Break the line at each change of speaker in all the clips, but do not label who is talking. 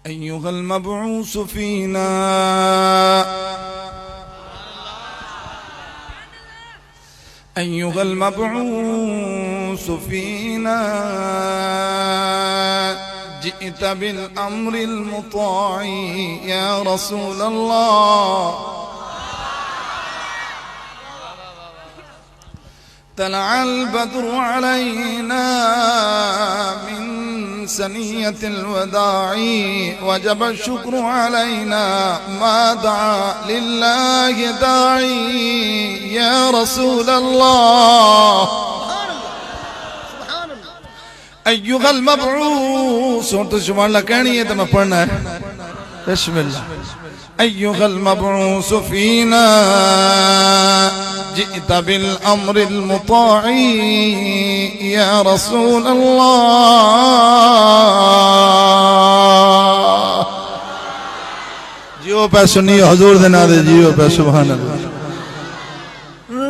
अय्युहल मबऊस फीना अय्युहल मबऊस फीना जिइत bill अम्रिल मुताई या रसूल अल्लाह तलअल बद्रु अलैना मिन सनियतिल वदाई वजब शुक्र अलैना मा दआ लिल्लाहि दाई या रसूल अल्लाह अय्युहल मबऊस। तो सुभान अल्लाह कहनी है तो मैं पढ़ना है। बिस्मिल्लाह। अय्युहल मबऊस फीना जिइत बिल अम्रिल मुताई या रसूल अल्लाह। जियो पे सुनिए हुजूर दे नाम दे जियो पे सुभान अल्लाह।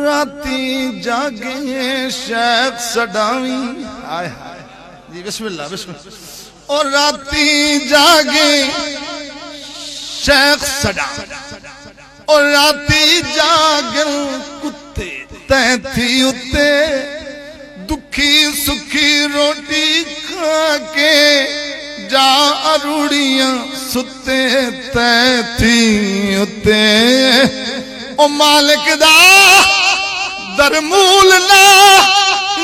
राती जागे शेख सडावी हाय हाय जी बिस्मिल्लाह बिस्मिल्लाह। और राती जागे शेख सडा और राती जागन कुत्ते तैथी उत्ते दुखी सुखी रोटी खा के जा अरूड़ियां सुते तैथी उत्ते ओ मालिक दा दरमूल ना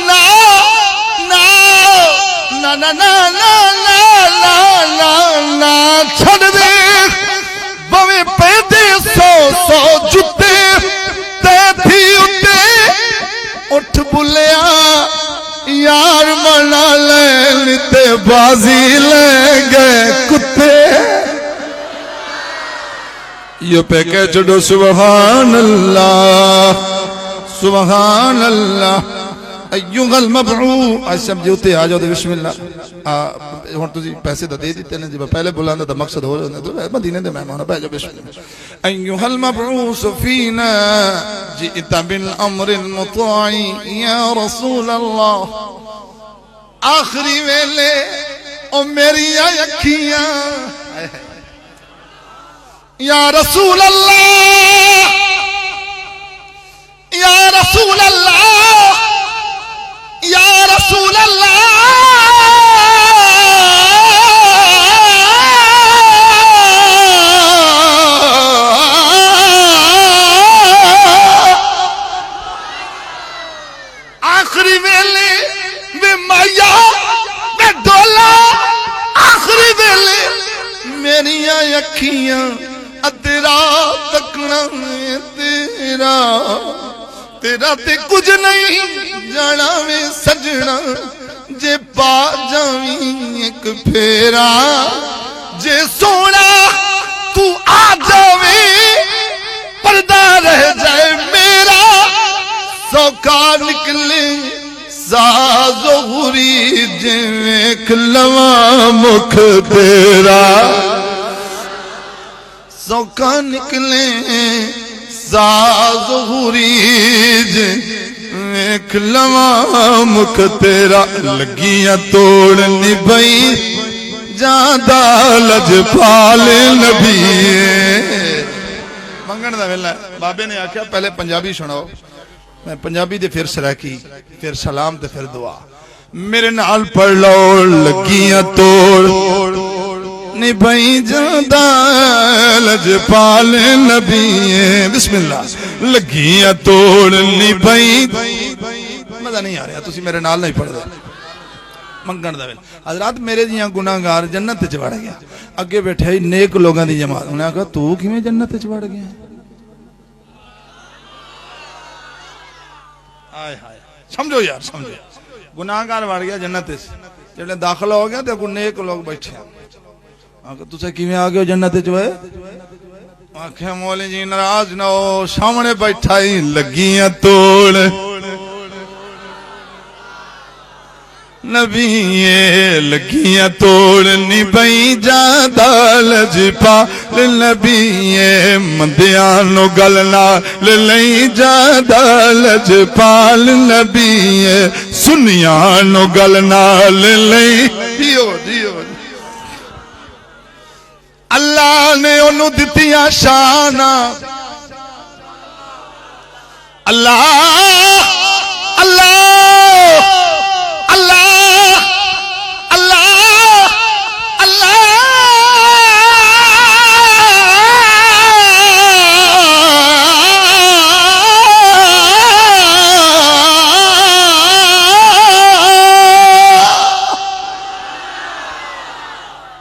ना ना ना ना ना ना ना ना ना छड़ दे बवे पैदे सौ सौ जुते तैथी उत्ते उठ बुलिया यार मना ले ते बाजी ले गए कुत्ते। यो पे कह चढ़ो सुभान अल्लाह सुभान अल्लाह। अय्युहल मबऊस आज सब जोते आ जाओ तो बिस्मिल्लाह। हुण तुसी पैसे तो दे दिते ने जब पहले बुलांदा तो मकसद हो जांदा तो मदीने दे मेहमान बैठ जाओ बिस्मिल्लाह। अय्युहल मबऊस फीना जिइत बिल अम्रिल मुताई या रसूल अल्लाह। आखिरी वेले ओ मेरी अखियां या रसूल अल्लाह या रसूल अल्लाह या रसूल अल्लाह। आखिरी वेले वे माया वे डोला आखिरी वेले मेरिया अखियां तेरा तकना तेरा तेरा ते कुछ नहीं जाना वे सजना जे पा जावी एक फेरा जे सोना तू आ जावे पर्दा रह जाए मेरा सौका निकले साजो हुरी जे वेख लवा मुख तेरा सौका निकले साजूरी वेख लवा मुख तेरा लगियां तोड़नी बई जादा लजपाल नबी। मंगण दा वेला बाबे ने आख्या पहले पंजाबी सुनाओ मैं पंजाबी दे फिर सराकी फिर सलाम ते फिर दुआ मेरे नाल पढ़ लो। लगियां तोड़ निभाई जादा लजपाल नबी बिस्मिल्लाह। लगियां तोड़ निभाई मजा नहीं आ रहा तुसी मेरे नाल नहीं पढ़ दे। मंगण दा वेला हजरत मेरे जियां गुनाहगार जन्नत च वड़ गया अगे बैठे नेक लोगों की जमात उन्हें आखा तू किवें जन्नत च वड़ गया। हाय हाय समझो यार समझो गुनाहगार वड़ गया जन्नत च जिहड़े दाखिल हो गया तो नेक लोग बैठे तुसे किवें आ गए जन्नत च वे आखे मौली जी नाराज ना हो सामने बैठा ही लगियां तोड़ नबी लगियां तोड़नी बई जादा लजपाल नबी मंदिया नो गल नाल लई जादा लजपाल नबी सुनिया नो गल नाल लई जियो जियो ओनू दितियां शाना अल्लाह अल्लाह अल्लाह अल्लाह अल्लाह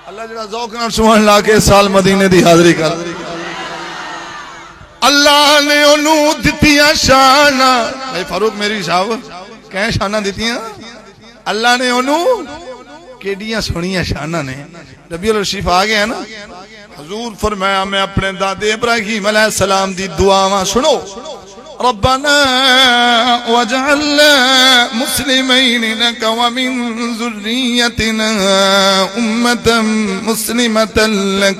अल्लाह जरा ज़ौक़ नाल सुभान ला के साल मदीने दी हाज़री कर अल्लाह ने ओनू दितियां शाना भाई फारूक मेरी साहब कह शाना दितियां अल्लाह ने ओनू केडियां सोहनियां शाना ने रबीउल शरीफ आ गया ना हुजूर फरमाया मैं अपने दादे इब्राहीम अलैहिस्सलाम दी दुआवां सुनो रब्बना वजअलना मुस्लिमैन लक व मिन ज़ुर्रियतिना उम्मतन मुस्लिमतन लक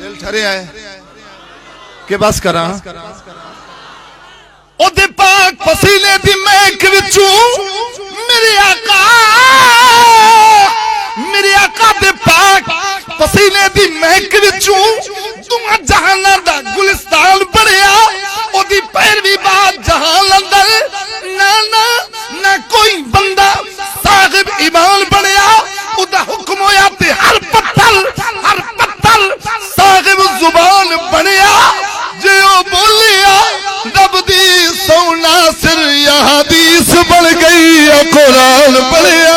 दिल ठरे आए के बस करा ओदे पाक पसीने दी महक विचों मेरे आका दे पाक पसीने दी महक विचों दुआ जहाना दा गुलिस्तान बढ़िया ओदी पैरवी बात जहान अंदर ना ना ना कोई बंदा साहिब ईमान बढ़िया ओदा हुक्म होया ते हर पत्थर साहिब जुबान बढ़िया जे ओ बोलिया रब दी सोना सिर या हदीस बन गई या कुरान बढ़िया